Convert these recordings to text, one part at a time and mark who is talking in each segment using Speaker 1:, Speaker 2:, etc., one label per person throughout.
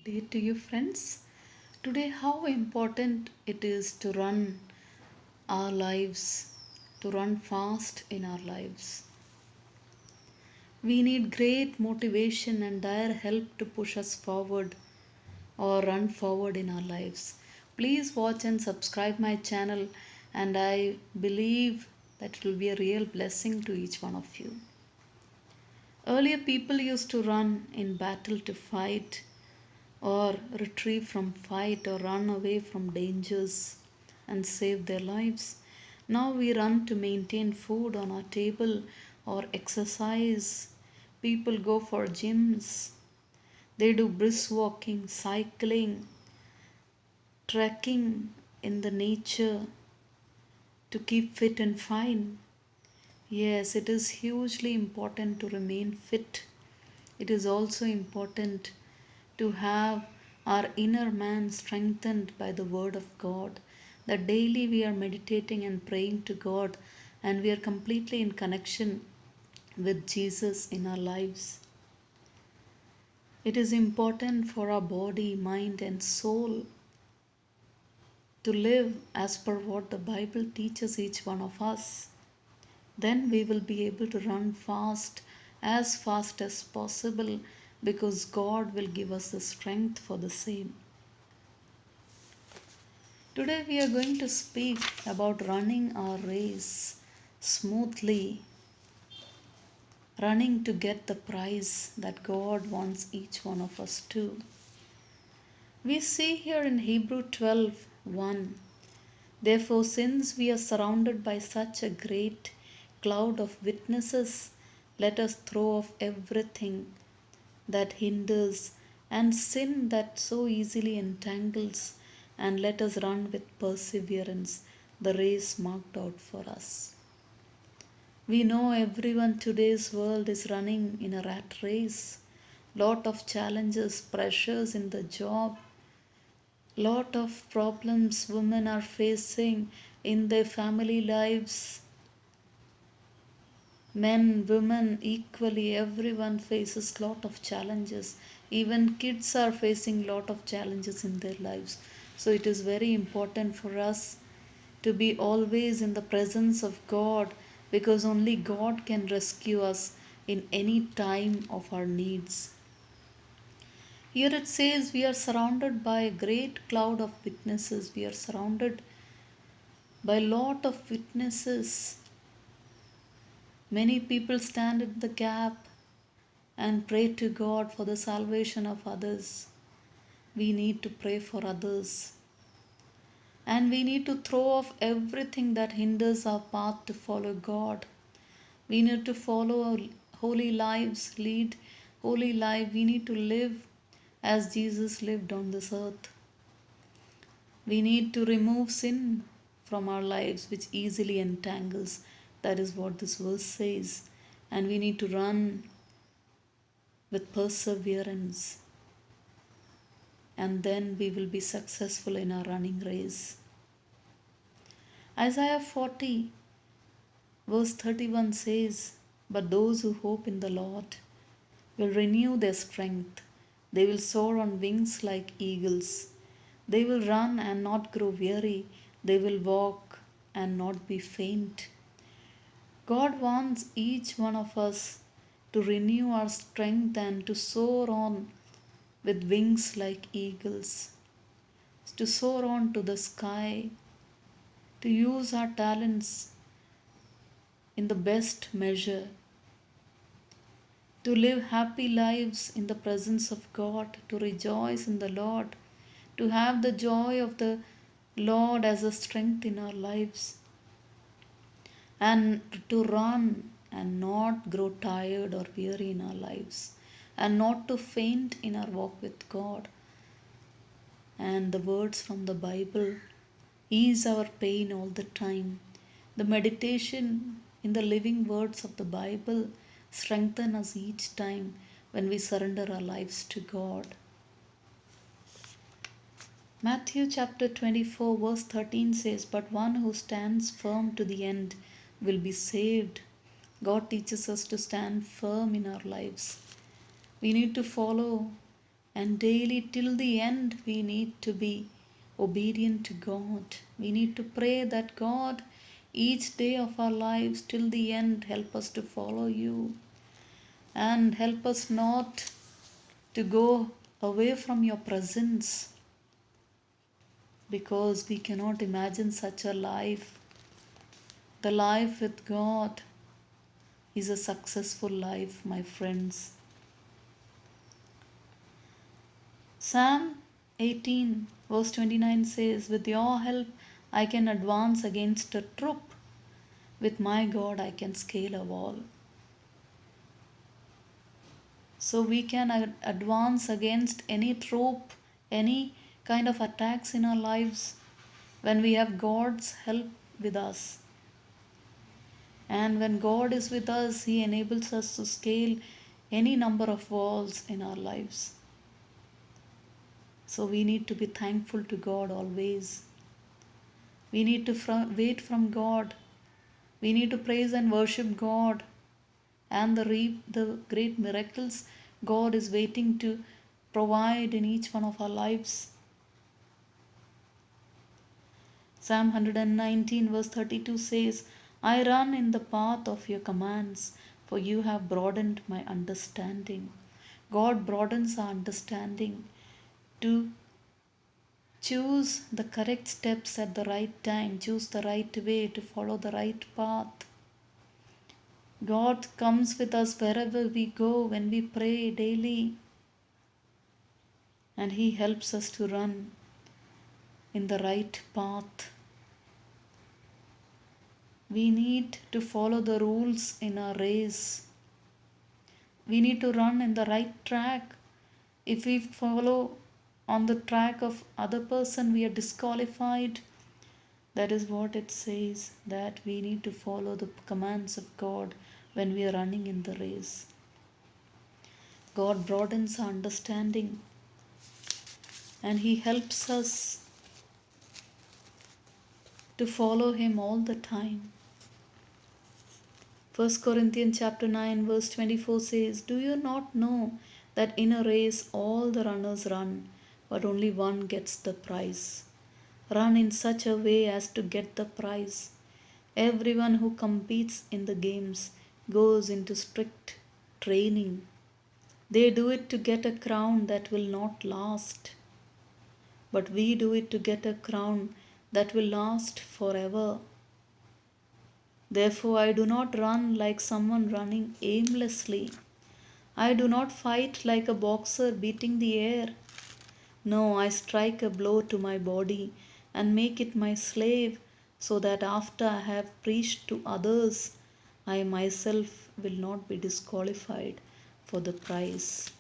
Speaker 1: Day to you, friends. Today, how important it is to run our lives, to run fast in our lives. We need great motivation and dire help to push us forward or run forward in our lives. Please watch and subscribe my channel, and I believe that it will be a real blessing to each one of you. Earlier, people used to run in battle to fight or retrieve from fight or run away from dangers and save their lives. Now we run to maintain food on our table or exercise. People go for gyms. They do brisk walking, cycling, trekking in the nature to keep fit and fine. Yes, it is hugely important to remain fit. It is also important to have our inner man strengthened by the Word of God. That daily we are meditating and praying to God, and we are completely in connection with Jesus in our lives. It is important for our body, mind, and soul to live as per what the Bible teaches each one of us. Then we will be able to run fast as possible, because God will give us the strength for the same. Today we are going to speak about running our race smoothly, running to get the prize that God wants each one of us to. We see here in Hebrew 12:1, therefore, since we are surrounded by such a great cloud of witnesses, let us throw off everything that hinders and sin that so easily entangles, and let us run with perseverance the race marked out for us. We know everyone today's world is running in a rat race. Lot of challenges, pressures in the job, lot of problems women are facing in their family lives. Men, women, equally, everyone faces lot of challenges. Even kids are facing lot of challenges in their lives. So it is very important for us to be always in the presence of God, because only God can rescue us in any time of our needs. Here it says we are surrounded by a great cloud of witnesses. We are surrounded by a lot of witnesses. Many people stand in the gap and pray to God for the salvation of others. We need to pray for others. And we need to throw off everything that hinders our path to follow God. We need to follow holy lives, lead holy life. We need to live as Jesus lived on this earth. We need to remove sin from our lives, which easily entangles. That is what this verse says. And we need to run with perseverance, and then we will be successful in our running race. Isaiah 40 verse 31 says, but those who hope in the Lord will renew their strength. They will soar on wings like eagles. They will run and not grow weary. They will walk and not be faint. God wants each one of us to renew our strength and to soar on with wings like eagles, to soar on to the sky, to use our talents in the best measure, to live happy lives in the presence of God, to rejoice in the Lord, to have the joy of the Lord as a strength in our lives, and to run and not grow tired or weary in our lives, and not to faint in our walk with God. And the words from the Bible ease our pain all the time. The meditation in the living words of the Bible strengthen us each time when we surrender our lives to God. Matthew chapter 24 verse 13 says, but one who stands firm to the end will be saved. God teaches us to stand firm in our lives. We need to follow And daily till the end, we need to be obedient to God. We need to pray that God, each day of our lives till the end, help us to follow you and help us not to go away from your presence, because we cannot imagine such a life. The life with God is a successful life, my friends. Psalm 18 verse 29 says, "With your help I can advance against a troop. With my God I can scale a wall." So we can advance against any troop, any kind of attacks in our lives when we have God's help with us. And when God is with us, He enables us to scale any number of walls in our lives. So we need to be thankful to God always. We need to wait from God. We need to praise and worship God. And the great miracles God is waiting to provide in each one of our lives. Psalm 119 verse 32 says, "I run in the path of your commands, for you have broadened my understanding." God broadens our understanding to choose the correct steps at the right time, choose the right way, to follow the right path. God comes with us wherever we go when we pray daily, and He helps us to run in the right path. We need to follow the rules in our race. We need to run in the right track. If we follow on the track of other person, we are disqualified. That is what it says, that we need to follow the commands of God when we are running in the race. God broadens our understanding and He helps us to follow Him all the time. 1 Corinthians chapter 9 verse 24 says, "Do you not know that in a race all the runners run, but only one gets the prize? Run in such a way as to get the prize. Everyone who competes in the games goes into strict training. They do it to get a crown that will not last, but we do it to get a crown that will last forever. Therefore, I do not run like someone running aimlessly. I do not fight like a boxer beating the air. No, I strike a blow to my body and make it my slave, so that after I have preached to others, I myself will not be disqualified for the prize."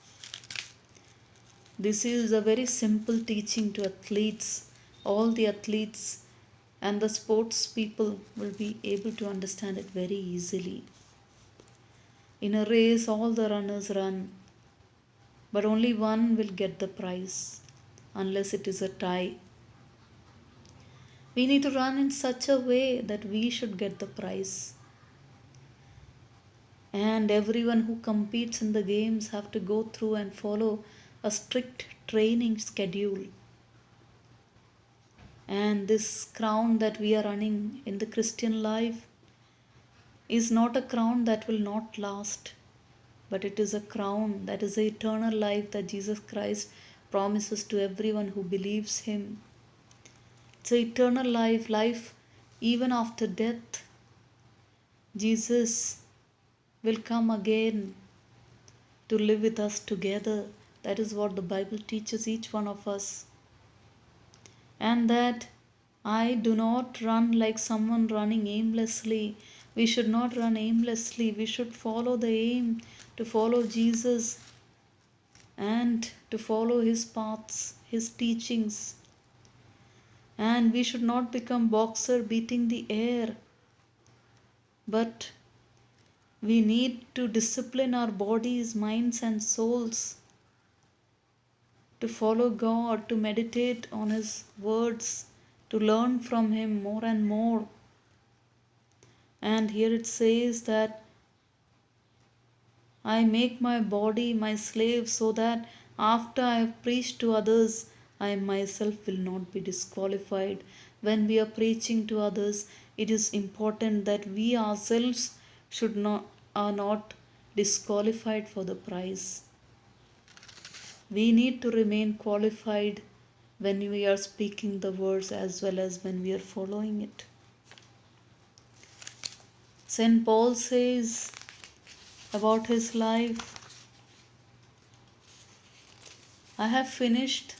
Speaker 1: This is a very simple teaching to athletes. All the athletes and the sports people will be able to understand it very easily. In a race, all the runners run, but only one will get the prize, unless it is a tie. We need to run in such a way that we should get the prize. And everyone who competes in the games have to go through and follow a strict training schedule. And this crown that we are running in the Christian life is not a crown that will not last, but it is a crown that is the eternal life that Jesus Christ promises to everyone who believes Him. It's an eternal life, life even after death. Jesus will come again to live with us together. That is what the Bible teaches each one of us. And that I do not run like someone running aimlessly. We should not run aimlessly. We should follow the aim, to follow Jesus and to follow His paths, His teachings. And we should not become boxer beating the air, but we need to discipline our bodies, minds and souls to follow God, to meditate on His words, to learn from Him more and more. And here it says that I make my body my slave, so that After I have preached to others, I myself will not be disqualified. When we are preaching to others, it is important that we ourselves should not are not disqualified for the prize. We need to remain qualified when we are speaking the words as well as when we are following it. St. Paul says about his life, I have finished.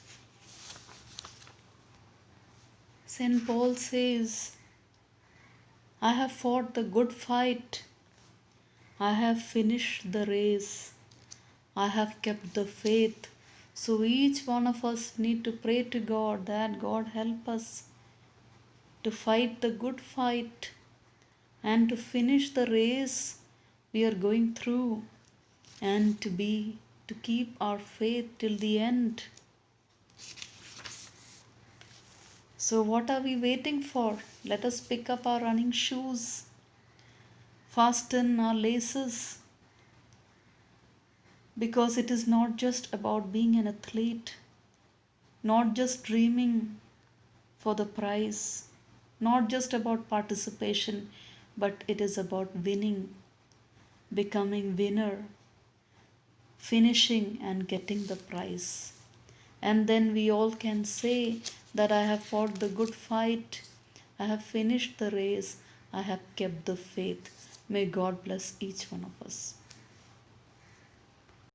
Speaker 1: St. Paul says, I have fought the good fight. I have finished the race. I have kept the faith. So each one of us need to pray to God that God help us to fight the good fight and to finish the race we are going through and to keep our faith till the end. So what are we waiting for? Let us pick up our running shoes, fasten our laces, because it is not just about being an athlete, not just dreaming for the prize, not just about participation, but it is about winning, becoming winner, finishing and getting the prize. And then we all can say that I have fought the good fight, I have finished the race, I have kept the faith. May God bless each one of us.